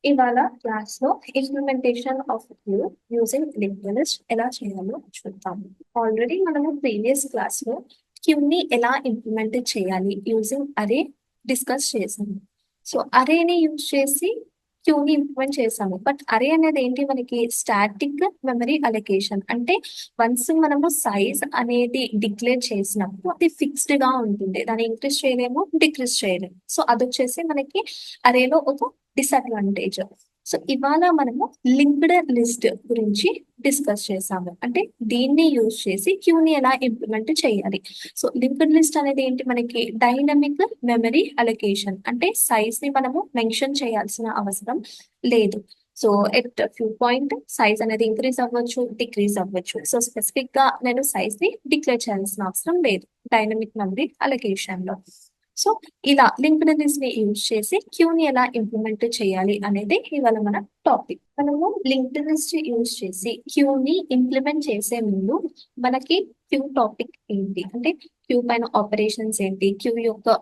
ఇవాళ క్లాస్ లో implementation of Q using linked list ఎలా చేయాలో చూద్దాము. ఆల్రెడీ మనము ప్రీవియస్ క్లాస్ లో క్యూ ని ఎలా ఇంప్లిమెంట్ చేయాలి యూజింగ్ అరే డిస్కస్ చేసాము. సో అరేని యూజ్ చేసి క్యూని ఇంప్లిమెంట్ చేసాము. బట్ అరే అనేది ఏంటి, మనకి స్టాటిక్ మెమరీ అలొకేషన్. అంటే వన్స్ మనము సైజ్ అనేది డిక్లేర్ చేసినప్పుడు అది ఫిక్స్డ్ గా ఉంటుంది, దాన్ని ఇంక్రీజ్ చేయలేము, డిక్రీజ్ చేయలేము. సో అది వచ్చేసి మనకి అరేలో ఒక డిసడ్వాంటేజ్. సో ఇవాళ మనము లింక్డ్ లిస్ట్ గురించి డిస్కస్ చేసాము. అంటే దీన్ని యూజ్ చేసి క్యూని ఎలా ఇంప్లిమెంట్ చేయాలి. సో లింక్డ్ లిస్ట్ అనేది ఏంటి, మనకి డైనమిక్ మెమరీ అలొకేషన్. అంటే సైజ్ ని మనము మెన్షన్ చేయాల్సిన అవసరం లేదు. So at few point size అనేది ఇంక్రీజ్ అవ్వచ్చు, డిక్రీజ్ అవ్వచ్చు. సో స్పెసిఫిక్ గా నేను సైజ్ ని డిక్లేర్ చేయాల్సిన అవసరం లేదు డైనమిక్ మెమరీ అలొకేషన్ లో. సో ఇలా లింక్డ్ లిస్ట్ ని యూజ్ చేసి క్యూని ఎలా ఇంప్లిమెంట్ చేయాలి అనేది ఇవాళ మన టాపిక్. మనము లింక్డ్ లిస్ట్ యూజ్ చేసి క్యూని ఇంప్లిమెంట్ చేసే ముందు మనకి క్యూ టాపిక్ ఏంటి, అంటే క్యూ పైన ఆపరేషన్స్ ఏంటి, క్యూ యొక్క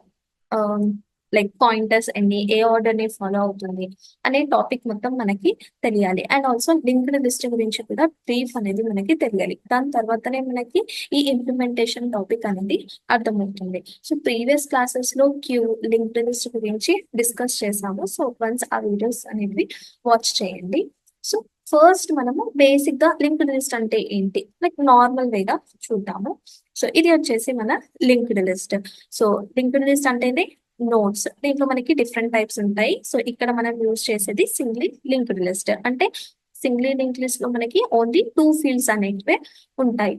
లైక్ పాయింటర్స్ ఎన్ని, ఏ ఆర్డర్ ని ఫాలో అవుతుంది అనే టాపిక్ మొత్తం మనకి తెలియాలి. అండ్ ఆల్సో లింక్డ్ లిస్ట్ గురించి కూడా బ్రీఫ్ అనేది మనకి తెలియాలి. దాని తర్వాతనే మనకి ఈ ఇంప్లిమెంటేషన్ టాపిక్ అనేది అర్థమవుతుంది. సో ప్రీవియస్ క్లాసెస్ లో క్యూ లింక్డ్ లిస్ట్ గురించి డిస్కస్ చేసాము. సో వన్స్ ఆ వీడియోస్ అనేవి వాచ్ చేయండి. సో ఫస్ట్ మనము బేసిక్ గా లింక్డ్ లిస్ట్ అంటే ఏంటి, లైక్ నార్మల్ వేగా చూద్దాము. సో ఇది వచ్చేసి మన linked list. So linked list అంటేనే నోట్స్. దీంట్లో మనకి డిఫరెంట్ టైప్స్ ఉంటాయి. సో ఇక్కడ మనం యూజ్ చేసేది సింగ్లీ లింక్డ్ లిస్ట్. అంటే సింగ్లీ లింక్డ్ లిస్ట్ లో మనకి ఓన్లీ 2 ఫీల్డ్స్ అనేటివే ఉంటాయి.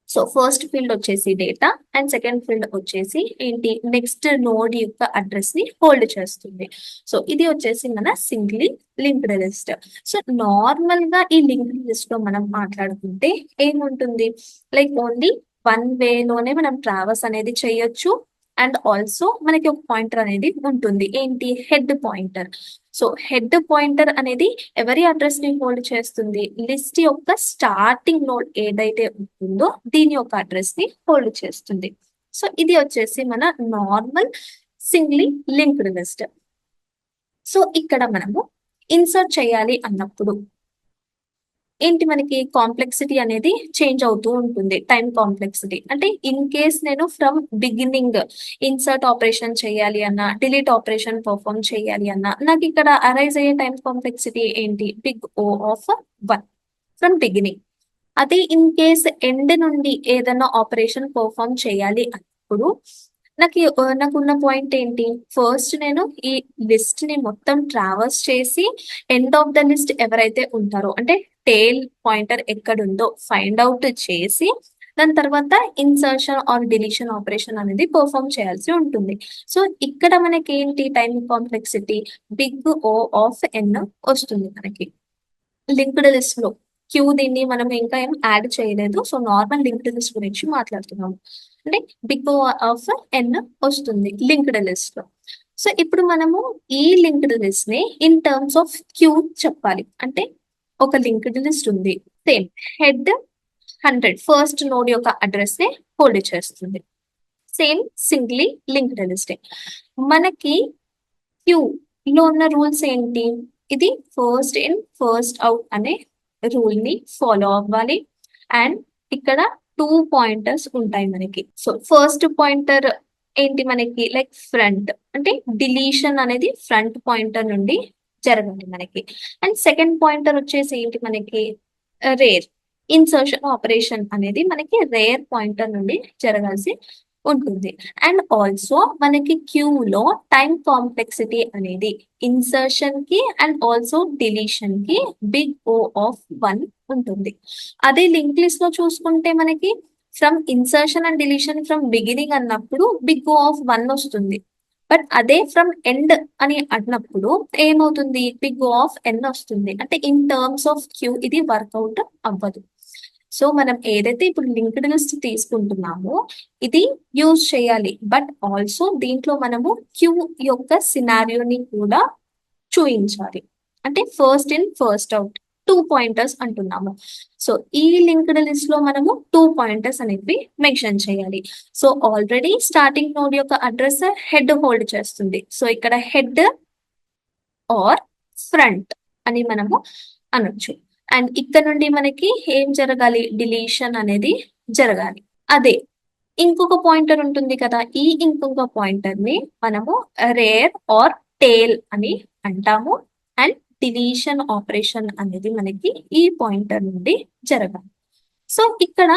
సో ఫస్ట్ ఫీల్డ్ వచ్చేసి డేటా అండ్ సెకండ్ ఫీల్డ్ వచ్చేసి ఏంటి, నెక్స్ట్ నోడ్ యొక్క అడ్రస్ ని హోల్డ్ చేస్తుంది. సో ఇది వచ్చేసి మన సింగ్లీ లింక్డ్ లిస్ట్. సో నార్మల్ గా ఈ లింక్డ్ లిస్ట్ లో మనం మాట్లాడుకుంటే ఏముంటుంది, లైక్ ఓన్లీ వన్ వేలోనే మనం ట్రావెల్స్ అనేది చేయొచ్చు. అండ్ ఆల్సో మనకి ఒక పాయింటర్ అనేది ఉంటుంది, ఏంటి, head pointer. So head pointer అనేది ఎవరి అడ్రస్ ని హోల్డ్ చేస్తుంది, లిస్ట్ యొక్క స్టార్టింగ్ నోడ్ ఏదైతే ఉంటుందో దీని యొక్క అడ్రస్ ని హోల్డ్ చేస్తుంది. సో ఇది వచ్చేసి మన నార్మల్ సింగ్లీ లింక్డ్ లిస్ట్. సో ఇక్కడ మనము ఇన్సర్ట్ చేయాలి అన్నప్పుడు ఏంటి, మనకి కాంప్లెక్సిటీ అనేది చేంజ్ అవుతూ ఉంటుంది, టైం కాంప్లెక్సిటీ. అంటే ఇన్ కేస్ నేను ఫ్రమ్ బిగినింగ్ ఇన్సర్ట్ ఆపరేషన్ చేయాలి అన్నా, డిలీట్ ఆపరేషన్ పర్ఫామ్ చేయాలి అన్నా, నాకు ఇక్కడ అరైజ్ అయ్యే టైం కాంప్లెక్సిటీ ఏంటి, big O of 1 from beginning. అదే ఇన్ కేస్ ఎండ్ నుండి ఏదైనా ఆపరేషన్ పర్ఫామ్ చేయాలి అన్నప్పుడు నాకున్న పాయింట్ ఏంటి, ఫస్ట్ నేను ఈ లిస్ట్ ని మొత్తం ట్రావర్స్ చేసి ఎండ్ ఆఫ్ ద లిస్ట్ ఎవరైతే ఉంటారో, అంటే టేల్ పాయింటర్ ఎక్కడుందో ఫైండ్ అవుట్ చేసి దాని తర్వాత ఇన్సర్షన్ ఆర్ డిలీషన్ ఆపరేషన్ అనేది పర్ఫామ్ చేయాల్సి ఉంటుంది. సో ఇక్కడ మనకి ఏంటి, time complexity big O of N వస్తుంది మనకి లింక్డ్ లిస్ట్ లో. క్యూ దీన్ని మనం ఇంకా ఏం యాడ్ చేయలేదు. సో నార్మల్ లింక్డ్ లిస్ట్ గురించి మాట్లాడుతున్నాము. అంటే బిగ్ ఓ ఆఫ్ ఎన్ వస్తుంది లింక్డ్ లిస్ట్ లో. సో ఇప్పుడు మనము ఈ లింక్డ్ లిస్ట్ ని ఇన్ టర్మ్స్ ఆఫ్ క్యూ చెప్పాలి. అంటే ఒక లింక్డ్ లిస్ట్ ఉంది, సేమ్ హెడ్ 100 ఫస్ట్ నోడ్ యొక్క అడ్రస్ ని హోల్డ్ చేస్తుంది. Same సింగ్లీ linked list. మనకి క్యూ లో ఉన్న రూల్స్ ఏంటి, ఇది ఫస్ట్ ఇన్ ఫస్ట్ అవుట్ అనే రూల్ ని ఫాలో అవ్వాలి. అండ్ ఇక్కడ 2 పాయింటర్స్ ఉంటాయి మనకి. సో ఫస్ట్ పాయింటర్ ఏంటి, మనకి లైక్ ఫ్రంట్, అంటే డిలీషన్ అనేది ఫ్రంట్ పాయింటర్ నుండి జరగాలి మనకి. అండ్ సెకండ్ పాయింటర్ వచ్చేసి ఏంటి, మనకి రేర్ ఇన్సర్షన్ ఆపరేషన్ అనేది మనకి రేర్ పాయింటర్ నుండి జరగాల్సి ఉంటుంది. అండ్ ఆల్సో మనకి క్యూ లో టైం కాంప్లెక్సిటీ అనేది ఇన్సర్షన్ కి అండ్ ఆల్సో డిలీషన్ కి బిగ్ ఓ ఆఫ్ 1 ఉంటుంది. అదే లింక్ లిస్ట్ లో చూసుకుంటే మనకి from insertion and deletion from beginning అన్నప్పుడు బిగ్ ఓ ఆఫ్ 1 వస్తుంది. బట్ అదే ఫ్రమ్ ఎండ్ అని అన్నప్పుడు ఏమవుతుంది, బిగ్ ఓ ఆఫ్ ఎన్ వస్తుంది. అంటే ఇన్ టర్మ్స్ ఆఫ్ క్యూ ఇది వర్కౌట్ అవ్వదు. సో మనం ఏదైతే ఇప్పుడు లింక్డ్ లిస్ట్ తీసుకుంటున్నామో ఇది యూజ్ చేయాలి. బట్ ఆల్సో దీంట్లో మనము క్యూ యొక్క సినారియోని కూడా చూయించాలి. అంటే first in first out 2 pointers అంటున్నాము. సో ఈ లింక్డ్ లిస్ట్ లో మనము 2 పాయింటర్స్ అనేవి మెన్షన్ చేయాలి. సో ఆల్రెడీ స్టార్టింగ్ నోడ్ యొక్క అడ్రస్ హెడ్ హోల్డ్ చేస్తుంది. సో ఇక్కడ హెడ్ ఆర్ ఫ్రంట్ అని మనము అనొచ్చు. అండ్ ఇక్కడ నుండి మనకి ఏం జరగాలి, డిలీషన్ అనేది జరగాలి. అదే ఇంకొక పాయింటర్ ఉంటుంది కదా, ఈ ఇంకొక పాయింటర్ ని మనము రేర్ ఆర్ టేల్ అని అంటాము. అండ్ డిలీషన్ ఆపరేషన్ అనేది మనకి ఈ పాయింటర్ నుండి జరగాలి. సో ఇక్కడ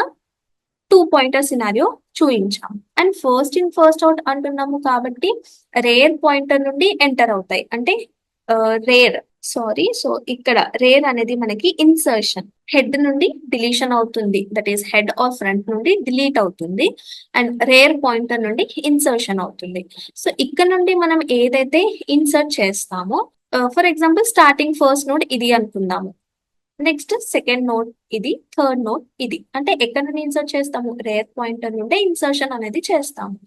2 పాయింటర్ సినారియో చూయించాం. And first in first out అంటున్నాము కాబట్టి రేర్ పాయింటర్ నుండి ఎంటర్ అవుతాయి. అంటే రేర్ సో ఇక్కడ రేర్ అనేది మనకి ఇన్సర్షన్, హెడ్ నుండి డిలీషన్ అవుతుంది, that is head or front నుండి డిలీట్ అవుతుంది. అండ్ రేర్ పాయింటర్ నుండి ఇన్సర్షన్ అవుతుంది. సో ఇక్కడ నుండి మనం ఏదైతే ఇన్సర్ట్ చేస్తామో, for example starting first node ఇది అనుకుందాము, నెక్స్ట్ సెకండ్ నోడ్ ఇది, థర్డ్ నోడ్ ఇది. అంటే ఎక్కడ నుండి ఇన్సర్ట్ చేస్తాము, రేర్ పాయింటర్ నుండి ఇన్సర్షన్ అనేది చేస్తాము.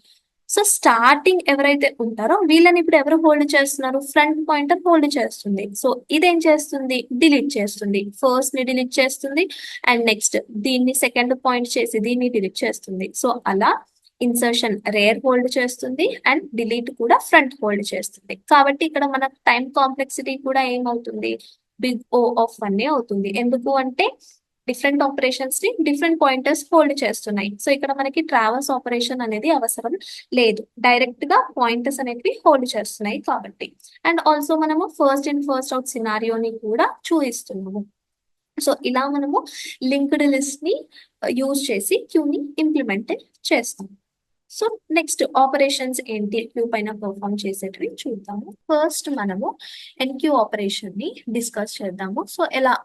సో స్టార్టింగ్ ఎవరైతే ఉంటారో వీళ్ళని ఇప్పుడు ఎవరు హోల్డ్ చేస్తున్నారు, ఫ్రంట్ పాయింటర్ హోల్డ్ చేస్తుంది. సో ఇదేం చేస్తుంది, డిలీట్ చేస్తుంది, ఫస్ట్ ని డిలీట్ చేస్తుంది. అండ్ నెక్స్ట్ దీన్ని సెకండ్ పాయింట్ చేసి దీన్ని డిలీట్ చేస్తుంది. సో అలా ఇన్సర్షన్ రేర్ హోల్డ్ చేస్తుంది అండ్ డిలీట్ కూడా ఫ్రంట్ హోల్డ్ చేస్తుంది. కాబట్టి ఇక్కడ మన టైం కాంప్లెక్సిటీ కూడా ఏమవుతుంది, బిగ్ ఓ ఆఫ్ 1 అవుతుంది. ఎందుకు అంటే డిఫరెంట్ ఆపరేషన్స్ ని డిఫరెంట్ పాయింటర్స్ హోల్డ్ చేస్తున్నాయి. సో ఇక్కడ మనకి ట్రావర్స్ ఆపరేషన్ అనేది అవసరం లేదు, డైరెక్ట్ గా పాయింటర్స్ అనేవి హోల్డ్ చేస్తున్నాయి కాబట్టి. అండ్ ఆల్సో మనము ఫస్ట్ ఇన్ ఫస్ట్ అవుట్ సినారియోని కూడా చూపిస్తున్నాము. సో ఇలా మనము లింక్డ్ లిస్ట్ ని యూజ్ చేసి క్యూని ఇంప్లిమెంట్ చేస్తాం. సో నెక్స్ట్ ఆపరేషన్స్ ఏంటి క్యూ పైన పర్ఫామ్ చేసేటివి చూద్దాము. ఫస్ట్ మనము ఎన్క్యూ ఆపరేషన్ ని డిస్కస్ చేద్దాము. సో ఎలా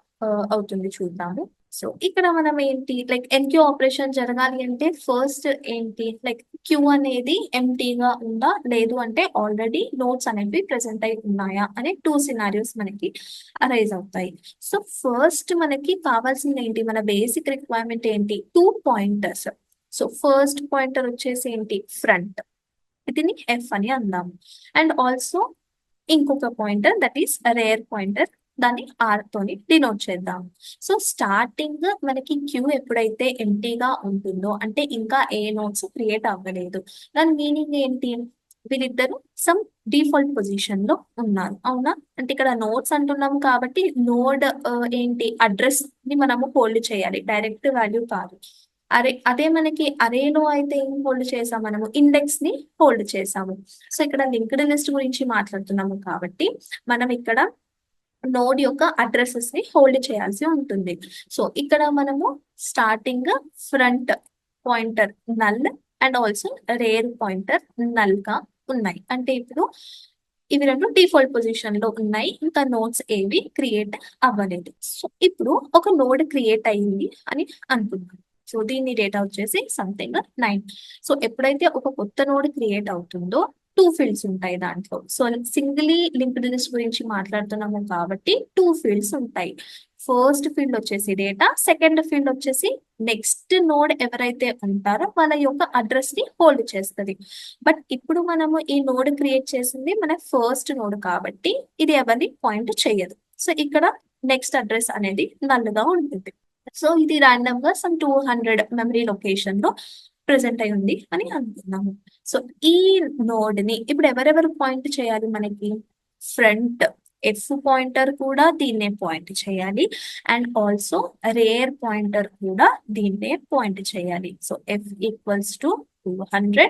అవుతుంది చూద్దాము. సో ఇక్కడ మనం ఏంటి, లైక్ ఎన్క్యూ ఆపరేషన్ జరగాలి అంటే ఫస్ట్ ఏంటి, లైక్ క్యూ అనేది ఎంటీగా ఉందా, లేదు అంటే ఆల్రెడీ నోట్స్ అనేవి ప్రెసెంట్ అయి ఉన్నాయా అనే 2 సినారియోస్ మనకి అరైజ్ అవుతాయి. సో ఫస్ట్ మనకి కావాల్సింది ఏంటి, మన బేసిక్ రిక్వైర్మెంట్ ఏంటి, 2 పాయింటర్స్. సో ఫస్ట్ పాయింటర్ వచ్చేసి ఏంటి, ఫ్రంట్, దీన్ని ఎఫ్ అని అందాము. అండ్ ఆల్సో ఇంకొక pointer that is rare pointer, దాన్ని ఆర్ తోని డినోట్ చేద్దాం. సో స్టార్టింగ్ మనకి క్యూ ఎప్పుడైతే ఎంటీగా ఉంటుందో అంటే ఇంకా ఏ నోట్స్ క్రియేట్ అవ్వలేదు, దాని మీనింగ్ ఏంటి, వీరిద్దరు సమ్ డిఫాల్ట్ పొజిషన్ లో ఉన్నారు, అవునా. అంటే ఇక్కడ నోట్స్ అంటున్నాం కాబట్టి నోడ్ ఏంటి, అడ్రస్ ని మనము హోల్డ్ చేయాలి, డైరెక్ట్ వాల్యూ కాదు. అదే మనకి అరేలో అయితే ఏం హోల్డ్ చేసాం, మనము ఇండెక్స్ ని హోల్డ్ చేసాము. సో ఇక్కడ లింక్డ్ లిస్ట్ గురించి మాట్లాడుతున్నాము కాబట్టి మనం ఇక్కడ నోడ్ యొక్క అడ్రసెస్ ని హోల్డ్ చేయాల్సి ఉంటుంది. సో ఇక్కడ మనము starting front pointer null and also rare pointer null గా ఉన్నాయి. అంటే ఇప్పుడు ఇవి రెండు డిఫాల్ట్ పొజిషన్ లో ఉన్నాయి, ఇంకా నోడ్స్ ఏవి క్రియేట్ అవ్వలేదు. సో ఇప్పుడు ఒక నోడ్ క్రియేట్ అయ్యింది అని అనుకుందాం. సో దీని డేటా వచ్చేసి సంథింగ్ 9. సో ఎప్పుడైతే ఒక కొత్త నోడ్ క్రియేట్ అవుతుందో 2 ఫీల్డ్స్ ఉంటాయి దాంట్లో. సో సింగిలీ లింక్డ్ లిస్ట్ గురించి మాట్లాడుతున్నాము కాబట్టి 2 ఫీల్డ్స్ ఉంటాయి. ఫస్ట్ ఫీల్డ్ వచ్చేసి డేటా, సెకండ్ ఫీల్డ్ వచ్చేసి నెక్స్ట్ నోడ్ ఎవరైతే ఉంటారో వాళ్ళ యొక్క అడ్రస్ ని హోల్డ్ చేస్తుంది. బట్ ఇప్పుడు మనము ఈ నోడ్ క్రియేట్ చేసింది మన ఫస్ట్ నోడ్ కాబట్టి ఇది ఎవరిని పాయింట్ చేయదు. సో ఇక్కడ నెక్స్ట్ అడ్రస్ అనేది నల్లుగా ఉంటుంది. సో ఇది ర్యాండమ్ గా సమ్ 200 మెమరీ లొకేషన్ లో ప్రెసెంట్ అయి ఉంది అని అనుకున్నాము. సో ఈ నోడ్ ని ఇప్పుడు ఎవరెవరు పాయింట్ చేయాలి, మనకి ఫ్రంట్ ఎఫ్ పాయింటర్ కూడా దీన్నే పాయింట్ చేయాలి అండ్ ఆల్సో రేర్ పాయింటర్ కూడా దీన్నే పాయింట్ చేయాలి. So F equals to 200,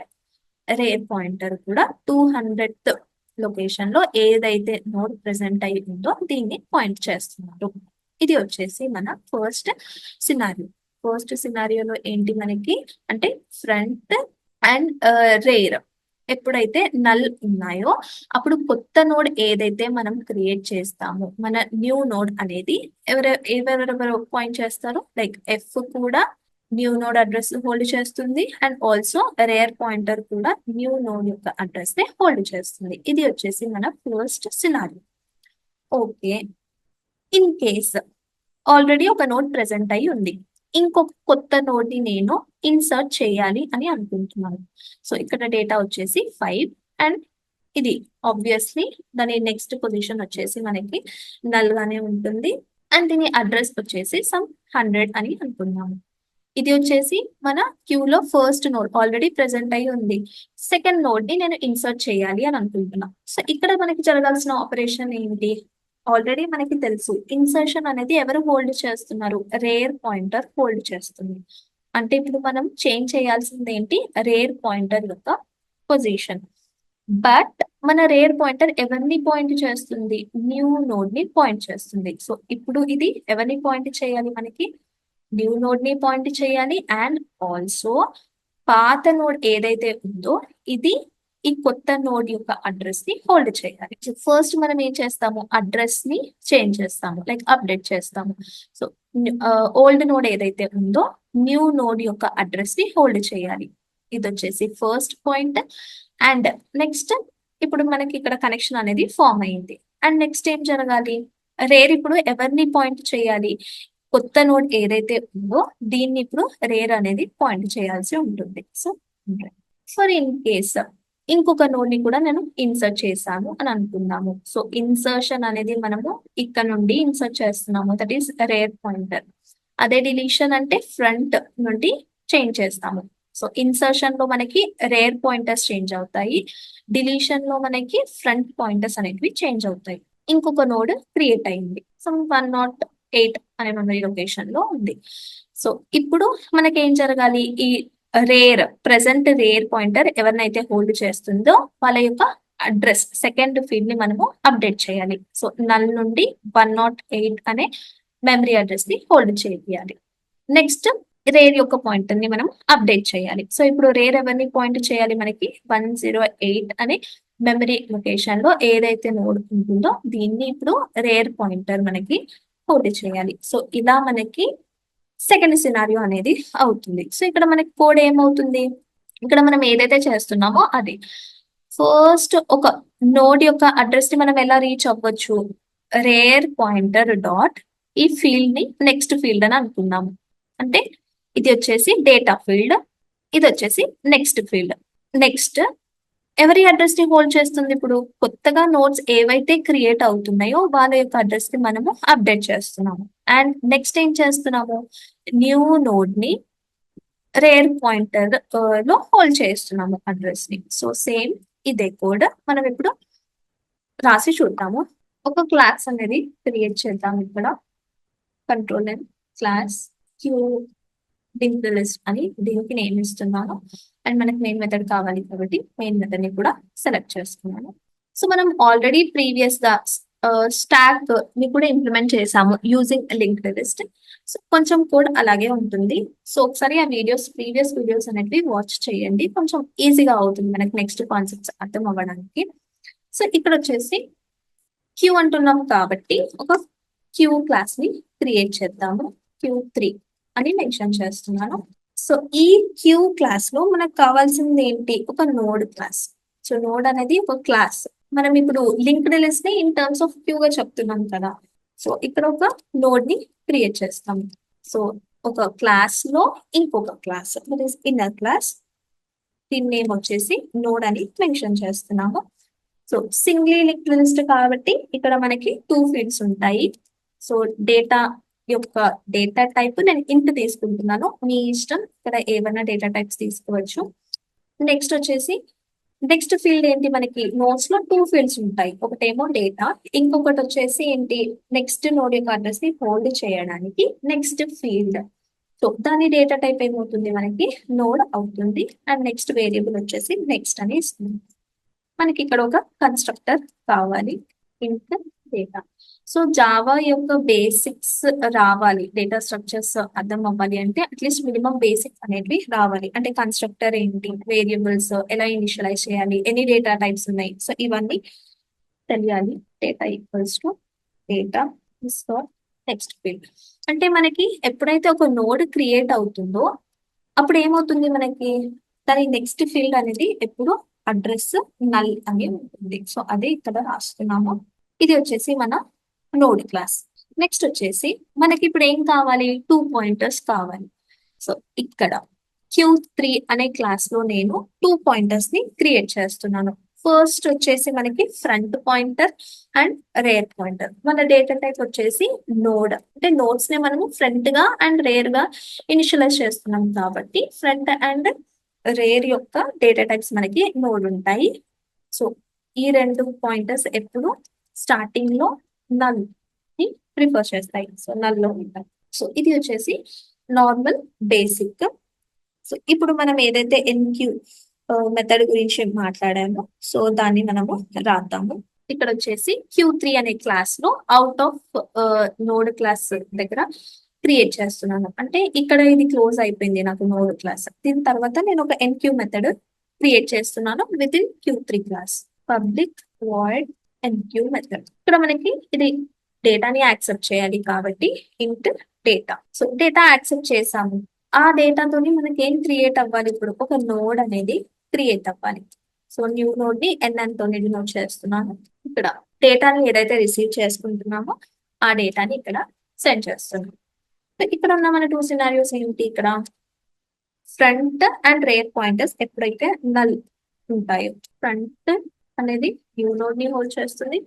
rare pointer కూడా 200th లొకేషన్ లో ఏదైతే నోడ్ ప్రెసెంట్ అయి ఉందో దీన్ని పాయింట్ చేస్తున్నారు. ఇది వచ్చేసి మన ఫస్ట్ సినారియో. ఫస్ట్ సినారియోలో ఏంటి మనకి అంటే ఫ్రంట్ అండ్ రేర్ ఎప్పుడైతే నల్ ఉన్నాయో అప్పుడు కొత్త నోడ్ ఏదైతే మనం క్రియేట్ చేస్తామో మన న్యూ నోడ్ అనేది ఎవరెవరెవరు పాయింట్ చేస్తారో, లైక్ ఎఫ్ కూడా న్యూ నోడ్ అడ్రస్ హోల్డ్ చేస్తుంది అండ్ ఆల్సో రేర్ పాయింటర్ కూడా న్యూ నోడ్ యొక్క అడ్రస్ ని హోల్డ్ చేస్తుంది. ఇది వచ్చేసి మన first scenario. Okay, in case already ఒక నోడ్ ప్రెసెంట్ అయి ఉంది, ఇంకొక కొత్త నోడ్ ని నేను ఇన్సర్ట్ చేయాలి అని అనుకుంటున్నాను. సో ఇక్కడ డేటా వచ్చేసి 5 అండ్ ఇది ఆబ్వియస్లీ దాని నెక్స్ట్ పొజిషన్ వచ్చేసి మనకి నల్ గానే ఉంటుంది అండ్ దీని అడ్రస్ వచ్చేసి సమ్ 100 అని అనుకున్నాము. ఇది వచ్చేసి మన క్యూలో ఫస్ట్ నోడ్ ఆల్రెడీ ప్రెసెంట్ అయి ఉంది, సెకండ్ నోడ్ ని నేను ఇన్సర్ట్ చేయాలి అని అనుకుంటున్నా. సో ఇక్కడ మనకి జరగాల్సిన ఆపరేషన్ ఏంటి, ఆల్రెడీ మనకి తెలుసు ఇన్సర్షన్ అనేది ఎవరు హోల్డ్ చేస్తున్నారు, రేర్ పాయింటర్ హోల్డ్ చేస్తుంది. అంటే ఇప్పుడు మనం చేంజ్ చేయాల్సింది ఏంటి, రేర్ పాయింటర్ యొక్క పొజిషన్. బట్ మన రేర్ పాయింటర్ ఎవరిని పాయింట్ చేస్తుంది, న్యూ నోడ్ ని పాయింట్ చేస్తుంది. సో ఇప్పుడు ఇది ఎవరిని పాయింట్ చేయాలి, మనకి న్యూ నోడ్ ని పాయింట్ చేయాలి. అండ్ ఆల్సో పాత నోడ్ ఏదైతే ఉందో ఇది ఈ కొత్త నోడ్ యొక్క అడ్రస్ ని హోల్డ్ చేయాలి. ఫస్ట్ మనం ఏం చేస్తాము, అడ్రస్ ని చేంజ్ చేస్తాము, లైక్ అప్డేట్ చేస్తాము. సో ఓల్డ్ నోడ్ ఏదైతే ఉందో న్యూ నోడ్ యొక్క అడ్రస్ ని హోల్డ్ చేయాలి. ఇది వచ్చేసి ఫస్ట్ పాయింట్. అండ్ నెక్స్ట్ ఇప్పుడు మనకి ఇక్కడ కనెక్షన్ అనేది ఫామ్ అయింది. అండ్ నెక్స్ట్ ఏం జరగాలి, రేర్ ఇప్పుడు ఎవరిని పాయింట్ చేయాలి, కొత్త నోడ్ ఏదైతే ఉందో దీన్ని ఇప్పుడు రేర్ అనేది పాయింట్ చేయాల్సి ఉంటుంది. సో ఫర్ ఇన్ కేస్ ఇంకొక నోడ్ ని కూడా నేను ఇన్సర్ట్ చేశాను అని అనుకున్నాము. సో ఇన్సర్షన్ అనేది మనము ఇక్కడ నుండి ఇన్సర్ట్ చేస్తున్నాము, దట్ ఈస్ రేర్ పాయింటర్. అదే డిలీషన్ అంటే ఫ్రంట్ నుండి చేంజ్ చేస్తాము. సో ఇన్సర్షన్ లో మనకి రేర్ పాయింటర్స్ చేంజ్ అవుతాయి, డిలీషన్ లో మనకి ఫ్రంట్ పాయింటర్స్ అనేవి చేంజ్ అవుతాయి. ఇంకొక నోడ్ క్రియేట్ అయింది, సో 108 అనే మెమరీ లొకేషన్ లో ఉంది. సో ఇప్పుడు మనకి ఏం జరగాలి, ఈ రేర్ ప్రెసెంట్ రేర్ పాయింటర్ ఎవరినైతే హోల్డ్ చేస్తుందో వాళ్ళ యొక్క అడ్రస్ సెకండ్ ఫీల్డ్ ని మనము అప్డేట్ చేయాలి. సో నల్ నుండి 108 అనే మెమరీ అడ్రస్ ని హోల్డ్ చేయాలి. నెక్స్ట్ రేర్ యొక్క పాయింటర్ ని మనం అప్డేట్ చేయాలి. సో ఇప్పుడు రేర్ ఎవరిని పాయింట్ చేయాలి, మనకి 108 అనే మెమరీ లొకేషన్ లో ఏదైతే నోడ్ ఉంటుందో దీన్ని ఇప్పుడు రేర్ పాయింటర్ మనకి హోల్డ్ చేయాలి. సో ఇలా మనకి సెకండ్ సినారియో అనేది అవుతుంది. సో ఇక్కడ మనకి కోడ్ ఏమవుతుంది, ఇక్కడ మనం ఏదైతే చేస్తున్నామో అది ఫస్ట్ ఒక నోడ్ యొక్క అడ్రస్ ని మనం ఎలా రీచ్ అవ్వచ్చు, రేర్ పాయింటర్ డాట్ ఈ ఫీల్డ్ ని నెక్స్ట్ ఫీల్డ్ అని అనుకున్నాము. అంటే ఇది వచ్చేసి డేటా ఫీల్డ్, ఇది వచ్చేసి నెక్స్ట్ ఫీల్డ్. నెక్స్ట్ ఎవరి అడ్రస్ ని హోల్డ్ చేస్తుంది, ఇప్పుడు కొత్తగా నోట్స్ ఏవైతే క్రియేట్ అవుతున్నాయో వాళ్ళ యొక్క అడ్రస్ ని మనము అప్డేట్ చేస్తున్నాము. అండ్ నెక్స్ట్ ఏం చేస్తున్నాము, న్యూ నోడ్ ని రేర్ పాయింటర్ లో హోల్డ్ చేస్తున్నాము అడ్రస్ ని. సో సేమ్ ఇదే కోడ్ మనం ఇప్పుడు రాసి చూద్దాము. ఒక క్లాస్ అనేది క్రియేట్ చేద్దాం. ఇక్కడ control N class queue linked list అని దీనికి నేమ్ ఇస్తున్నాను. అండ్ మనకి మెయిన్ మెథడ్ కావాలి కాబట్టి మెయిన్ మెథడ్ ని కూడా సెలెక్ట్ చేసుకున్నాను. సో మనం ఆల్రెడీ ప్రీవియస్ గా స్టాక్ ని కూడా ఇంప్లిమెంట్ చేసాము యూజింగ్ లింక్డ్ లిస్ట్. సో కొంచెం కోడ్ అలాగే ఉంటుంది. సో ఒకసారి ఆ ప్రీవియస్ వీడియోస్ అనేవి వాచ్ చేయండి, కొంచెం ఈజీగా అవుతుంది మనకి నెక్స్ట్ కాన్సెప్ట్స్ అర్థం అవ్వడానికి. సో ఇక్కడ వచ్చేసి క్యూ అంటున్నాము కాబట్టి ఒక క్యూ క్లాస్ ని క్రియేట్ చేద్దాము. Q3 అని మెన్షన్ చేస్తున్నాను. సో ఈ క్యూ క్లాస్ లో మనకు కావాల్సింది ఏంటి, ఒక నోడ్ క్లాస్. సో నోడ్ అనేది ఒక క్లాస్. మనం ఇప్పుడు లింక్డ్ లిస్ట్ ని ఇన్ టర్మ్స్ ఆఫ్ క్యూ గా చెప్తున్నాం కదా. సో ఇక్కడ ఒక నోడ్ ని క్రియేట్ చేస్తాం. సో ఒక క్లాస్ లో ఇంకొక class, that is inner class, దీని నేమ్ వచ్చేసి నోడ్ అని మెన్షన్ చేస్తున్నాము. సో సింగిల్ లింక్డ్ లిస్ట్ కాబట్టి ఇక్కడ మనకి 2 ఫీల్డ్స్ ఉంటాయి. సో డేటా యొక్క డేటా టైప్ నేను ఇంట్ తీసుకుంటున్నాను, మీ ఇష్టం, ఇక్కడ ఏమైనా డేటా టైప్స్ తీసుకోవచ్చు. నెక్స్ట్ వచ్చేసి నెక్స్ట్ ఫీల్డ్ ఏంటి, మనకి నోట్స్ లో 2 ఫీల్డ్స్ ఉంటాయి, ఒకటేమో డేటా, ఇంకొకటి వచ్చేసి ఏంటి, నెక్స్ట్ నోడ్ యొక్క అడ్రస్ ని హోల్డ్ చేయడానికి నెక్స్ట్ ఫీల్డ్. సో దాని డేటా టైప్ ఏమవుతుంది, మనకి నోడ్ అవుతుంది. అండ్ నెక్స్ట్ వేరియబుల్ వచ్చేసి నెక్స్ట్ అని ఇస్తుంది. మనకి ఇక్కడ ఒక కన్స్ట్రక్టర్ కావాలి, ఇంట్ డేటా. సో జావా యొక్క బేసిక్స్ రావాలి, డేటా స్ట్రక్చర్స్ అర్థం అవ్వాలి అంటే అట్లీస్ట్ మినిమం బేసిక్స్ అనేవి రావాలి. అంటే కన్స్ట్రక్టర్ ఏంటి, వేరియబుల్స్ ఎలా ఇనిషియలైజ్ చేయాలి, ఎన్ని డేటా టైప్స్ ఉన్నాయి, సో ఇవన్నీ తెలియాలి. Data equals to data next field. అంటే మనకి ఎప్పుడైతే ఒక నోడ్ క్రియేట్ అవుతుందో అప్పుడు ఏమవుతుంది, మనకి దాని నెక్స్ట్ ఫీల్డ్ అనేది ఎప్పుడు అడ్రస్ నల్ అని ఉంటుంది. సో అదే ఇక్కడ రాస్తున్నాము. ఇది వచ్చేసి మన నోడ్ క్లాస్. నెక్స్ట్ వచ్చేసి మనకి ఇప్పుడు ఏం కావాలి, 2 పాయింటర్స్ కావాలి. సో ఇక్కడ Q3 అనే క్లాస్ లో నేను 2 పాయింటర్స్ ని క్రియేట్ చేస్తున్నాను. ఫస్ట్ వచ్చేసి మనకి front pointer and rear pointer. మన డేటా టైప్ వచ్చేసి నోడ్, అంటే నోడ్స్ ని మనము ఫ్రంట్ గా అండ్ రేర్ గా ఇనిషియలైజ్ చేస్తున్నాం కాబట్టి ఫ్రంట్ అండ్ రేర్ యొక్క డేటా టైప్స్ మనకి నోడ్ ఉంటాయి. సో ఈ 2 పాయింటర్స్ ఎప్పుడు స్టార్టింగ్ లో నల్ ని ప్రిఫర్ చేస్తాయి. సో నల్ లో ఉంటాయి. సో ఇది వచ్చేసి నార్మల్ బేసిక్. సో ఇప్పుడు మనం ఏదైతే ఎన్క్యూ మెథడ్ గురించి మాట్లాడామో సో దాన్ని మనము రాద్దాము. ఇక్కడ వచ్చేసి Q3 అనే క్లాస్ లో అవుట్ ఆఫ్ నోడ్ క్లాస్ దగ్గర క్రియేట్ చేస్తున్నాను. అంటే ఇక్కడ ఇది క్లోజ్ అయిపోయింది నాకు నోడ్ క్లాస్. దీని తర్వాత నేను ఒక ఎన్క్యూ మెథడ్ క్రియేట్ చేస్తున్నాను with in Q3 class. Public void NQ method. ఇక్కడ మనకి ఇది డేటాని యాక్సెప్ట్ చేయాలి కాబట్టి ఇంట్ డేటా. సో డేటా యాక్సెప్ట్ చేసాము. ఆ డేటాతోని మనకి ఏం క్రియేట్ అవ్వాలి, ఇప్పుడు ఒక నోడ్ అనేది క్రియేట్ అవ్వాలి. సో న్యూ నోడ్ ని NN తో డినోట్ చేస్తున్నాను. ఇక్కడ డేటాని ఏదైతే రిసీవ్ చేసుకుంటున్నామో ఆ డేటాని ఇక్కడ సెండ్ చేస్తున్నాం. సో ఇక్కడ ఉన్న మన 2 సినారియోస్ ఏంటి, ఇక్కడ ఫ్రంట్ అండ్ రేర్ పాయింటర్స్ ఎప్పుడైతే నల్ ఉంటాయో ఫ్రంట్ అనేది న్యూ నోడ్ ని హోల్డ్ చేస్తుంది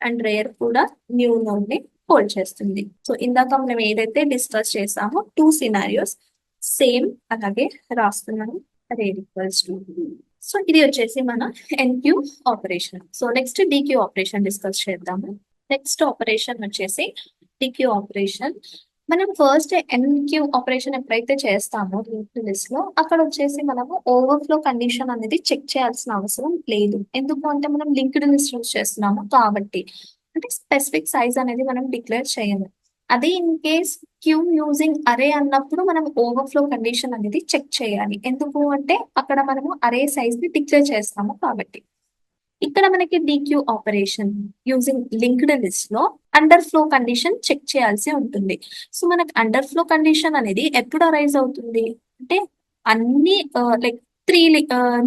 అండ్ రేర్ కూడా న్యూ నోడ్ ని హోల్డ్ చేస్తుంది. సో ఇందాక మనం ఏదైతే డిస్కస్ చేసామో 2 సినారియోస్ సేమ్ అలాగే రాస్తున్నాను. Rare equals to. సో ఇది వచ్చేసి మన NQ operation. So next DQ operation discuss చేద్దాము. నెక్స్ట్ ఆపరేషన్ వచ్చేసి డిక్యూ ఆపరేషన్. మనం ఫస్ట్ ఎన్క్యూ ఆపరేషన్ ఎప్పుడైతే చేస్తామో లింక్డ్ లిస్ట్ లో అక్కడ వచ్చేసి మనము ఓవర్ఫ్లో కండిషన్ అనేది చెక్ చేయాల్సిన అవసరం లేదు. ఎందుకు అంటే మనం లింక్డ్ లిస్ట్ యూస్ చేస్తున్నాము కాబట్టి. అంటే స్పెసిఫిక్ సైజ్ అనేది మనం డిక్లేర్ చేయము. అదే ఇన్ కేస్ క్యూ యూజింగ్ అరే అన్నప్పుడు మనం ఓవర్ఫ్లో కండిషన్ అనేది చెక్ చేయాలి. ఎందుకు అంటే అక్కడ మనము అరే సైజ్ ని డిక్లేర్ చేస్తాము కాబట్టి. ఇక్కడ మనకి DQ operation using linked list లో అండర్ ఫ్లో కండిషన్ చెక్ చేయాల్సి ఉంటుంది. సో మనకు అండర్ ఫ్లో కండిషన్ అనేది ఎప్పుడు అరైజ్ అవుతుంది అంటే అన్ని లైక్ 3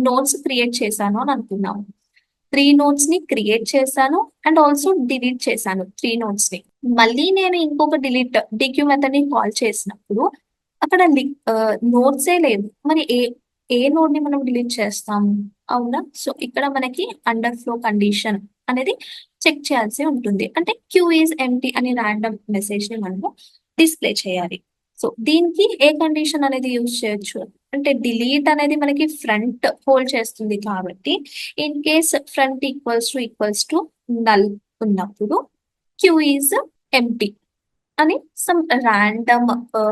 నోట్స్ క్రియేట్ చేశాను అని అనుకున్నాము. 3 నోట్స్ ని క్రియేట్ చేశాను అండ్ ఆల్సో డిలీట్ చేశాను 3 నోట్స్ ని. మళ్ళీ నేను ఇంకొక డిలీట్ డిక్యూ మెథడ్ ని కాల్ చేసినప్పుడు అక్కడ నోట్సే లేవు. మరి ఏ నోడ్ ని మనం డిలీట్ చేస్తాము, అవునా? సో ఇక్కడ మనకి అండర్ ఫ్లో కండిషన్ అనేది చెక్ చేయాల్సి ఉంటుంది. అంటే క్యూ ఈజ్ ఎంటీ అని ర్యాండమ్ మెసేజ్ ని మనము డిస్ప్లే చేయాలి. సో దీనికి ఏ కండిషన్ అనేది యూజ్ చేయొచ్చు అంటే డిలీట్ అనేది మనకి ఫ్రంట్ హోల్డ్ చేస్తుంది కాబట్టి in case front equals to null ఉన్నప్పుడు క్యూ ఈజ్ ఎంటీ అని సమ్ ర్యాండమ్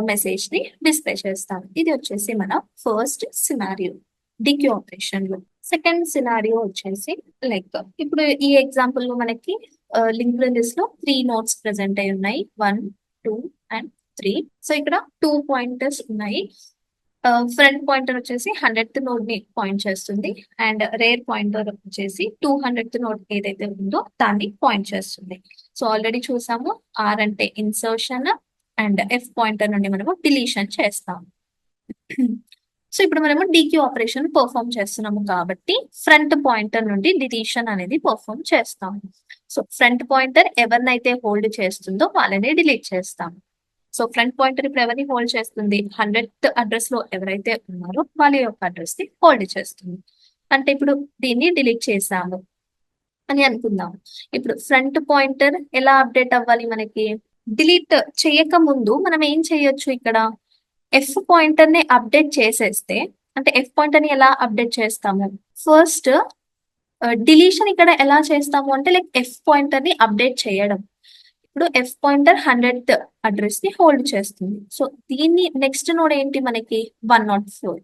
మెసేజ్ ని డిస్ప్లే చేస్తాం. ఇది వచ్చేసి మన ఫస్ట్ సినారియో డిక్యూ ఆపరేషన్ లో. సెకండ్ సినారియో వచ్చేసి లైక్ ఇప్పుడు ఈ ఎగ్జాంపుల్ లో మనకి లింక్డ్ లిస్ట్ లో 3 నోట్స్ ప్రెసెంట్ అయి ఉన్నాయి, 1, 2 అండ్ 3. సో ఇక్కడ 2 పాయింటర్స్ ఉన్నాయి. ఫ్రంట్ పాయింటర్ వచ్చేసి 100th నోడ్ ని పాయింట్ చేస్తుంది అండ్ రేర్ పాయింటర్ వచ్చేసి 200th నోడ్ ఏదైతే ఉందో దాన్ని పాయింట్ చేస్తుంది. సో ఆల్రెడీ చూసాము ఆర్ అంటే ఇన్సర్షన్ అండ్ ఎఫ్ పాయింటర్ నుండి మనము డిలీషన్ చేస్తాము. సో ఇప్పుడు మనము డిక్యూ ఆపరేషన్ పర్ఫామ్ చేస్తున్నాము కాబట్టి ఫ్రంట్ పాయింటర్ నుండి డిలీషన్ అనేది పర్ఫామ్ చేస్తాము. సో ఫ్రంట్ పాయింటర్ ఎవరినైతే హోల్డ్ చేస్తుందో వాళ్ళని డిలీట్ చేస్తాము. సో ఫ్రంట్ పాయింటర్ ఇప్పుడు ఎవరిని హోల్డ్ చేస్తుంది, 100th అడ్రస్ లో ఎవరైతే ఉన్నారో వాళ్ళ యొక్క అడ్రస్ ని హోల్డ్ చేస్తుంది. అంటే ఇప్పుడు దీన్ని డిలీట్ చేసాము అని అనుకుందాం. ఇప్పుడు ఫ్రంట్ పాయింటర్ ఎలా అప్డేట్ అవ్వాలి, మనకి డిలీట్ చేయక ముందు మనం ఏం చేయొచ్చు, ఇక్కడ ఎఫ్ పాయింటర్ ని అప్డేట్ చేసేస్తే, అంటే ఎఫ్ పాయింటర్ ని ఎలా అప్డేట్ చేస్తాము, ఫస్ట్ డిలీషన్ ఇక్కడ ఎలా చేస్తాము అంటే లైక్ ఎఫ్ పాయింటర్ ని అప్డేట్ చేయడం. ఇప్పుడు ఎఫ్ పాయింటర్ 100th అడ్రస్ ని హోల్డ్ చేస్తుంది. సో దీన్ని నెక్స్ట్ నోడ్ ఏంటి మనకి 104.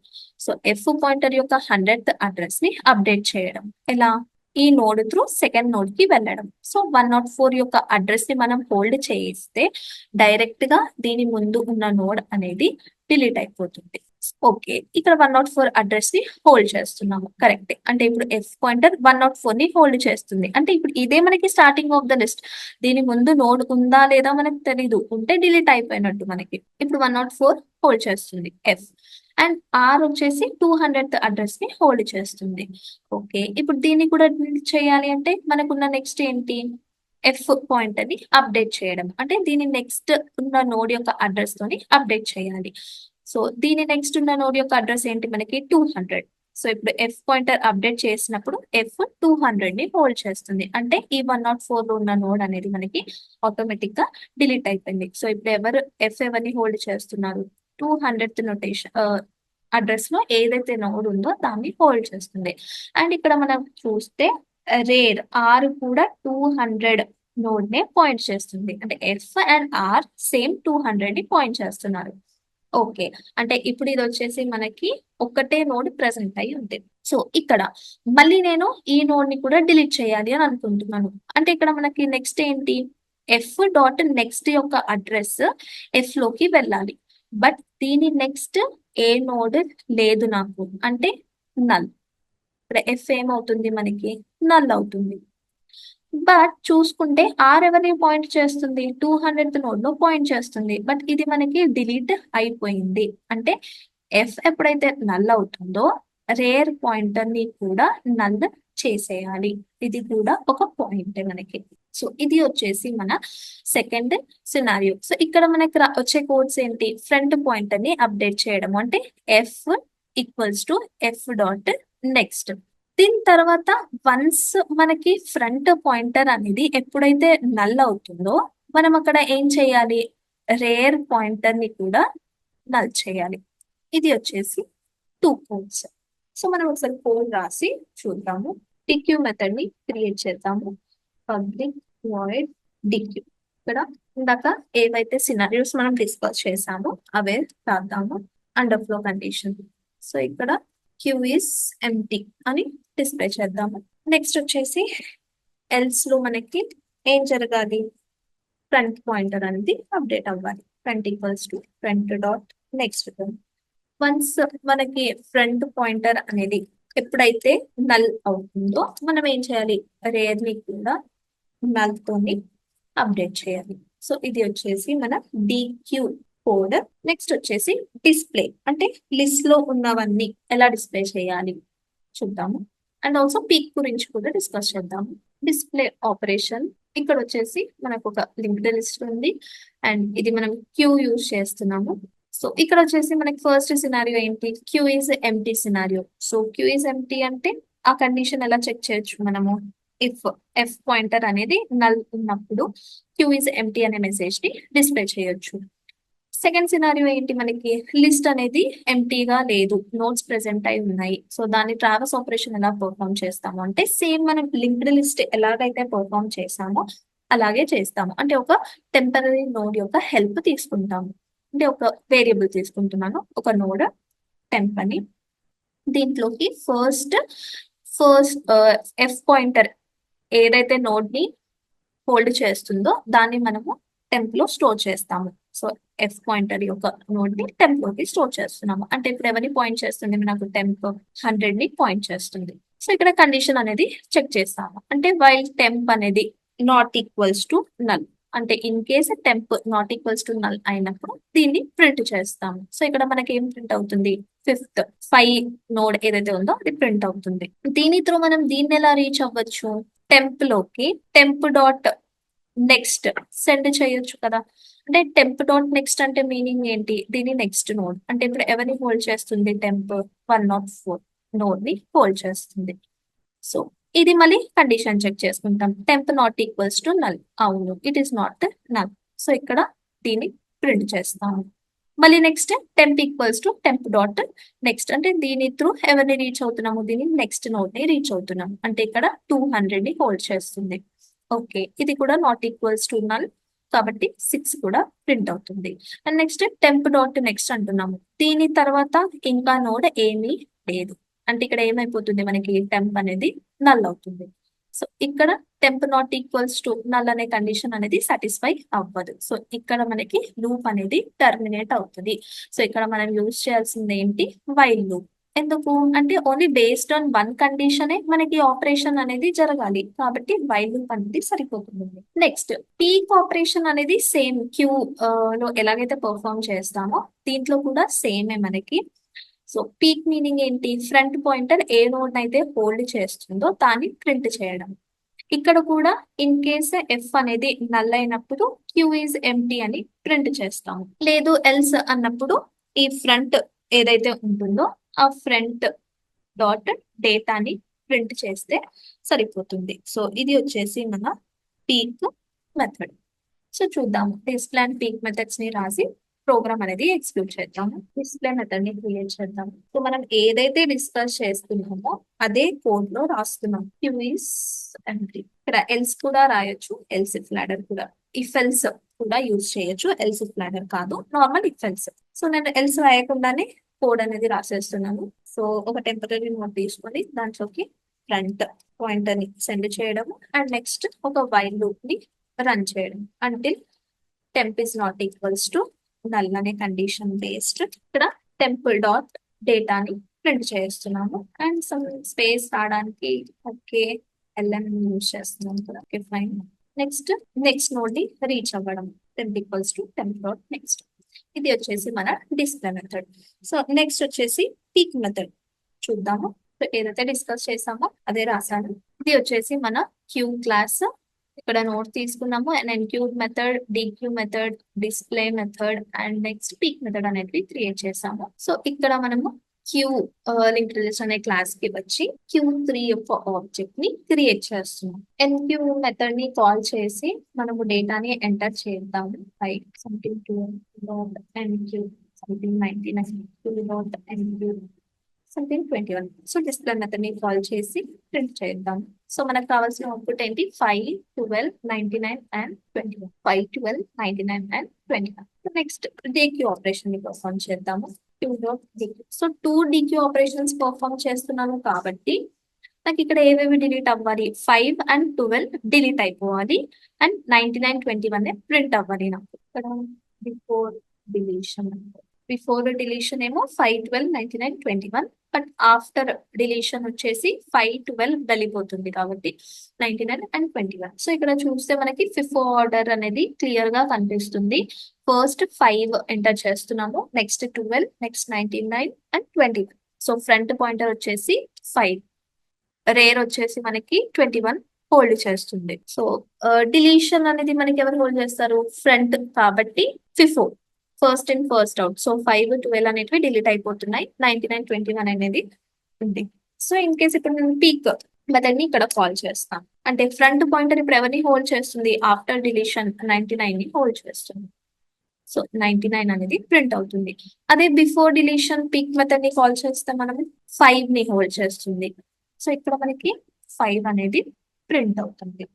సో ఎఫ్ పాయింటర్ యొక్క 100th అడ్రస్ ని అప్డేట్ చేయడం ఎలా, ఈ నోడ్ త్రూ సెకండ్ నోడ్ కి వెళ్ళడం. సో 104 యొక్క అడ్రస్ ని మనం హోల్డ్ చేయిస్తే డైరెక్ట్ గా దీని ముందు ఉన్న నోడ్ అనేది డిలీట్ అయిపోతుంది. ఓకే, ఇక్కడ 104 అడ్రస్ ని హోల్డ్ చేస్తున్నాము, కరెక్ట్. అంటే ఇప్పుడు ఎఫ్ పాయింటర్ 104 ని హోల్డ్ చేస్తుంది. అంటే ఇప్పుడు ఇదే మనకి స్టార్టింగ్ ఆఫ్ ద లిస్ట్. దీని ముందు నోడ్ ఉందా లేదా మనకు తెలీదు, ఉంటే డిలీట్ అయిపోయినట్టు మనకి. ఇప్పుడు 104 హోల్డ్ చేస్తుంది ఎఫ్ అండ్ ఆర్ వచ్చేసి 200th అడ్రస్ ని హోల్డ్ చేస్తుంది. ఓకే, ఇప్పుడు దీన్ని కూడా డిలీట్ చేయాలి అంటే మనకున్న నెక్స్ట్ ఏంటి, ఎఫ్ పాయింటర్ ని అప్డేట్ చేయడం. అంటే దీని నెక్స్ట్ ఉన్న నోడ్ యొక్క అడ్రస్ తోని అప్డేట్ చేయాలి. సో దీని నెక్స్ట్ ఉన్న నోడ్ యొక్క అడ్రస్ ఏంటి మనకి 200. సో ఇప్పుడు ఎఫ్ పాయింటర్ అప్డేట్ చేసినప్పుడు ఎఫ్ 200 ని హోల్డ్ చేస్తుంది. అంటే ఈ 104 లో ఉన్న నోడ్ అనేది మనకి ఆటోమేటిక్ గా డిలీట్ అయిపోయింది. సో ఇప్పుడు ఎవరిని హోల్డ్ చేస్తున్నారు, 200th నోటేషన్ అడ్రస్ లో ఏదైతే నోడ్ ఉందో దాన్ని హోల్డ్ చేస్తుంది. అండ్ ఇక్కడ మనం చూస్తే రేర్ ఆర్ కూడా 200 నోడ్ నే పాయింట్ చేస్తుంది. అంటే ఎఫ్ అండ్ ఆర్ సేమ్ 200 ని పాయింట్ చేస్తున్నారు. ఓకే. అంటే ఇప్పుడు ఇది వచ్చేసి మనకి ఒక్కటే నోడ్ ప్రెసెంట్ అయి ఉంది. సో ఇక్కడ మళ్ళీ నేను ఈ నోడ్ ని కూడా డిలీట్ చేయాలి అని అనుకుంటున్నాను. అంటే ఇక్కడ మనకి నెక్స్ట్ ఏంటి, ఎఫ్ డాట్ నెక్స్ట్ యొక్క అడ్రస్ ఎఫ్ లోకి వెళ్ళాలి. బట్ దీని నెక్స్ట్ ఏ నోడ్ లేదు నాకు, అంటే నల్. ఇక్కడ ఎఫ్ ఏమవుతుంది మనకి, నల్ అవుతుంది. బట్ చూసుకుంటే ఆర్ ఎవరిని పాయింట్ చేస్తుంది, 200th నోడ్ లో పాయింట్ చేస్తుంది. బట్ ఇది మనకి డిలీట్ అయిపోయింది. అంటే ఎఫ్ ఎప్పుడైతే నల్ అవుతుందో రేర్ పాయింటర్ ని కూడా నల్ చేసేయాలి. ఇది కూడా ఒక పాయింట్ మనకి. సో ఇది వచ్చేసి మన సెకండ్ సినారియో. సో ఇక్కడ మనకి వచ్చే కోడ్స్ ఏంటి, ఫ్రంట్ పాయింటర్ ని అప్డేట్ చేయడం. అంటే F equals to F dot next. దీని తర్వాత వన్స్ మనకి ఫ్రంట్ పాయింటర్ అనేది ఎప్పుడైతే నల్ అవుతుందో మనం అక్కడ ఏం చేయాలి, రేర్ పాయింటర్ ని కూడా నల్ చేయాలి. ఇది వచ్చేసి 2 కోడ్స్. సో మనం ఒకసారి కోడ్ రాసి చూద్దాము. డిక్యూ మెథడ్ ని క్రియేట్ చేద్దాము. Public void dequeue. ఇక్కడ ఇందాక ఏవైతే సినారియోస్ మనం డిస్కస్ చేసామో అవే రాద్దాము. Underflow condition. సో ఇక్కడ క్యూ ఇస్ ఎంటీ అని డిస్ప్లే చేద్దాము. నెక్స్ట్ వచ్చేసి ఎల్స్ లో మనకి ఏం జరగాలి, ఫ్రంట్ పాయింటర్ అనేది అప్డేట్ అవ్వాలి. Front equals to front dot next. Once మనకి ఫ్రంట్ పాయింటర్ అనేది ఎప్పుడైతే నల్ అవుతుందో మనం ఏం చేయాలి, రేర్ ని కూడా నల్ తోని అప్డేట్ చేయాలి. సో ఇది వచ్చేసి మన డిక్యూ కోడ్. నెక్స్ట్ వచ్చేసి డిస్ప్లే, అంటే లిస్ట్ లో ఉన్నవన్నీ ఎలా డిస్ప్లే చేయాలి చూద్దాము. అండ్ ఆల్సో పీక్ గురించి కూడా డిస్కస్ చేద్దాము. డిస్ప్లే ఆపరేషన్, ఇక్కడ వచ్చేసి మనకు ఒక లింక్డ్ లిస్ట్ ఉంది అండ్ ఇది మనం క్యూ యూజ్ చేస్తున్నాము. సో ఇక్కడ వచ్చేసి మనకి ఫస్ట్ సినారియో ఏంటి, queue is empty scenario. So queue is empty అంటే ఆ కండిషన్ ఎలా చెక్ చేయొచ్చు మనము, ఇఫ్ ఎఫ్ పాయింటర్ అనేది నల్ ఉన్నప్పుడు క్యూ ఈజ్ ఎంటీ అనే మెసేజ్ ని డిస్ప్లే చేయొచ్చు. సెకండ్ సినారియో ఏంటి, మనకి లిస్ట్ అనేది ఎంటీగా లేదు, నోట్స్ ప్రెసెంట్ అయి ఉన్నాయి. సో దాన్ని ట్రావెల్స్ ఆపరేషన్ ఎలా పర్ఫామ్ చేస్తాము అంటే సేమ్ మనం లింక్డ్ లిస్ట్ ఎలాగైతే పర్ఫామ్ చేసామో అలాగే చేస్తాము. అంటే ఒక టెంపరీ నోడ్ యొక్క హెల్ప్ తీసుకుంటాము. అంటే ఒక వేరియబుల్ తీసుకుంటున్నాను, ఒక నోడ్ టెంప్ అని. దీంట్లోకి ఫస్ట్ ఎఫ్ పాయింటర్ ఏదైతే నోడ్ ని హోల్డ్ చేస్తుందో దాన్ని మనము టెంప్ లో స్టోర్ చేస్తాము. సో ఎఫ్ పాయింటర్ యొక్క నోడ్ ని టెంప్ లోకి స్టోర్ చేస్తున్నాము. అంటే ఇప్పుడు ఎవరిని పాయింట్ చేస్తుంది, నాకు టెంప్ 100 ని పాయింట్ చేస్తుంది. సో ఇక్కడ కండిషన్ అనేది చెక్ చేస్తాము. అంటే వైల్ టెంప్ అనేది నాట్ ఈక్వల్స్ టు నల్, అంటే in case temp not equals to null అయినప్పుడు దీన్ని ప్రింట్ చేస్తాము. సో ఇక్కడ మనకి ఏం ప్రింట్ అవుతుంది, ఫిఫ్త్ 5 నోడ్ ఏదైతే ఉందో అది ప్రింట్ అవుతుంది. దీని త్రూ మనం దీన్ని ఎలా రీచ్ అవ్వచ్చు, టెంప్ లోకి టెంప్ డాట్ నెక్స్ట్ సెండ్ చేయొచ్చు కదా. అంటే టెంప్ డాట్ నెక్స్ట్ అంటే మీనింగ్ ఏంటి, దీని నెక్స్ట్ నోడ్. అంటే ఇప్పుడు ఎవరిని హోల్డ్ చేస్తుంది, టెంప్ 104 నోడ్ ని హోల్డ్ చేస్తుంది. సో ఇది మళ్ళీ కండిషన్ చెక్ చేసుకుంటాం, temp not equals to null. అవును, it is not null. So ఇక్కడ దీన్ని ప్రింట్ చేస్తాము. మళ్ళీ next temp equals to temp dot next, అంటే దీని త్రూ ఎవరిని రీచ్ అవుతున్నాము, దీని నెక్స్ట్ నోడ్ ని రీచ్ అవుతున్నాము. అంటే ఇక్కడ 200 ని హోల్డ్ చేస్తుంది. ఓకే, ఇది కూడా నాట్ ఈక్వల్స్ టు నల్ కాబట్టి 6 కూడా ప్రింట్ అవుతుంది. And next temp dot next అంటున్నాము, దీని తర్వాత ఇంకా నోడ్ ఏమీ లేదు. అంటే ఇక్కడ ఏమైపోతుంది మనకి, టెంప్ అనేది నల్ అవుతుంది. సో ఇక్కడ temp not equals to null అనే కండిషన్ అనేది సాటిస్ఫై అవ్వదు. సో ఇక్కడ మనకి లూప్ అనేది టర్మినేట్ అవుతుంది. సో ఇక్కడ మనం యూజ్ చేయాల్సింది ఏంటి, వైల్ లూప్. ఎందుకు అంటే ఓన్లీ బేస్డ్ ఆన్ వన్ కండిషనే మనకి ఆపరేషన్ అనేది జరగాలి, కాబట్టి వైల్ లూప్ అనేది సరిపోతుంది. నెక్స్ట్ పీక్ ఆపరేషన్ అనేది సేమ్ క్యూ లో ఎలాగైతే పర్ఫామ్ చేస్తామో దీంట్లో కూడా సేమే మనకి. సో పీక్ మీనింగ్ ఏంటి, ఫ్రంట్ పాయింటర్ ఏ నోడ్ అయితే హోల్డ్ చేస్తుందో దాన్ని ప్రింట్ చేయడం. ఇక్కడ కూడా ఇన్ కేస్ ఎఫ్ అనేది నల్ అయినప్పుడు క్యూ ఈజ్ ఎంటీ అని ప్రింట్ చేస్తాము. లేదు ఎల్స్ అన్నప్పుడు ఈ ఫ్రంట్ ఏదైతే ఉంటుందో ఆ ఫ్రంట్ డాట్ డేటాని ప్రింట్ చేస్తే సరిపోతుంది. సో ఇది వచ్చేసి మన పీక్ మెథడ్. సో చూద్దాము, డిస్ప్లే అండ్ పీక్ మెథడ్స్ ని రాసి ప్రోగ్రామ్ అనేది ఎగ్జిక్యూట్ చేద్దాము. డిస్ప్లే మెథడ్ ని క్రియేట్ చేద్దాం. సో మనం ఏదైతే డిస్కస్ చేస్తున్నామో అదే కోడ్ లో రాస్తున్నాం. క్యూఈస్ ఎంట్రీ. ఇక్కడ ఎల్స్ కూడా రాయొచ్చు, ఎల్స్ ఇఫ్ లాడర్ కూడా, ఇఫ్ ఎల్స్ కూడా యూజ్ చేయొచ్చు, ఎల్స్ ఇఫ్ లాడర్ కాదు, నార్మల్ ఇఫ్ ఎల్స్. సో నేను ఎల్స్ రాయకుండానే కోడ్ అనేది రాసేస్తున్నాను. సో ఒక టెంపరీ నోట్ తీసుకొని దాంట్లోకి ఫ్రంట్ పాయింటర్ ని సెండ్ చేయడం అండ్ నెక్స్ట్ ఒక వైల్ లూప్ ని రన్ చేయడం until temp is not equals to null అనే కండిషన్ బేస్డ్ ఇక్కడ టెంపుల్ డాట్ డేటాని ప్రింట్ చేస్తున్నాము అండ్ సమ్ స్పేస్ రావడానికి ఓకే ఎల్ఎన్ యూజ్ చేస్తున్నాం కదా. Okay fine. నెక్స్ట్ నోడ్ ని రీచ్ అవ్వడం temp equals to temp dot next. ఇది వచ్చేసి మన డిస్ప్లే మెథడ్. సో నెక్స్ట్ వచ్చేసి పీక్ మెథడ్ చూద్దాము. సో ఏదైతే డిస్కస్ చేసామో అదే రాసాను. ఇది వచ్చేసి మన క్యూ క్లాస్. ఇక్కడ నోట్ తీసుకున్నాము and enqueue method, dequeue method, display method and next peek method అనేది క్రియేట్ చేసాము. సో ఇక్కడ మనము క్యూ లింక్డ్ లిస్ట్ అనే క్లాస్ కి వచ్చి Q3 యొక్క ఆబ్జెక్ట్ ని క్రియేట్ చేస్తున్నాం. ఎన్క్యూ మెథడ్ ని కాల్ చేసి మనము డేటాని ఎంటర్ చేద్దాము. Something dot NQ something 99 dot NQ something 21. So display method ని కాల్ చేసి ప్రింట్ చేద్దాం. సో మనకు కావాల్సిన అవుట్పుట్ ఏంటి? 5, 12, 99 and 21. 5, 12, 99 and 21. Next DQ operation ని పర్ఫామ్ చేద్దాము. సో 2 DQ ఆపరేషన్స్ పర్ఫామ్ చేస్తున్నాను కాబట్టి నాకు ఇక్కడ ఏవేవి డిలీట్ అవ్వాలి? 5 అండ్ 12 డిలీట్ అయిపోవాలి అండ్ 99, 21 ప్రింట్ అవ్వాలి. నాకు ఇక్కడ బిఫోర్ డిలీషన్ ఏమో 5, 12, 99, 21. బట్ ఆఫ్టర్ డిలీషన్ వచ్చేసి 5, 12 వెళ్ళిపోతుంది కాబట్టి 99 అండ్ 21. సో ఇక్కడ చూస్తే మనకి ఫిఫ్త్ ఆర్డర్ అనేది క్లియర్ గా కనిపిస్తుంది. ఫస్ట్ 5 ఎంటర్ చేస్తున్నాము, next 12, next 99 and 21. So front pointer వచ్చేసి 5, రేర్ వచ్చేసి మనకి 21 హోల్డ్ చేస్తుంది. సో డిలీషన్ అనేది మనకి ఎవరు హోల్డ్ చేస్తారు? ఫ్రంట్ కాబట్టి FIFO first in first out. So 5, 12 అనేటివి డిలీట్ అయిపోతున్నాయి, 99, 21 అనేది ఉంది. సో ఇన్ కేస్ ఇప్పుడు నేను పీక్ మెథడ్ ని ఇక్కడ కాల్ చేస్తాను అంటే ఫ్రంట్ పాయింటర్ ఇప్పుడు ఎవరిని హోల్డ్ చేస్తుంది? ఆఫ్టర్ డిలీషన్ 99 ని హోల్డ్ చేస్తుంది. సో 99 అనేది ప్రింట్ అవుతుంది. అదే బిఫోర్ డిలీషన్ పీక్ మెథడ్ ని కాల్ చేస్తే మనం 5 ని హోల్డ్ చేస్తుంది. సో ఇక్కడ మనకి 5 అనేది ప్రింట్ అవుతుంది.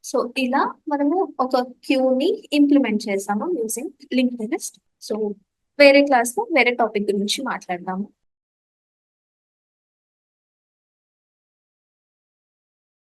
సో ఇలా మనము ఒక క్యూ ని ఇంప్లిమెంట్ చేసాము యూజింగ్ లింక్డ్ లిస్ట్. సో వేరే క్లాస్ లో వేరే టాపిక్ గురించి మాట్లాడదాము.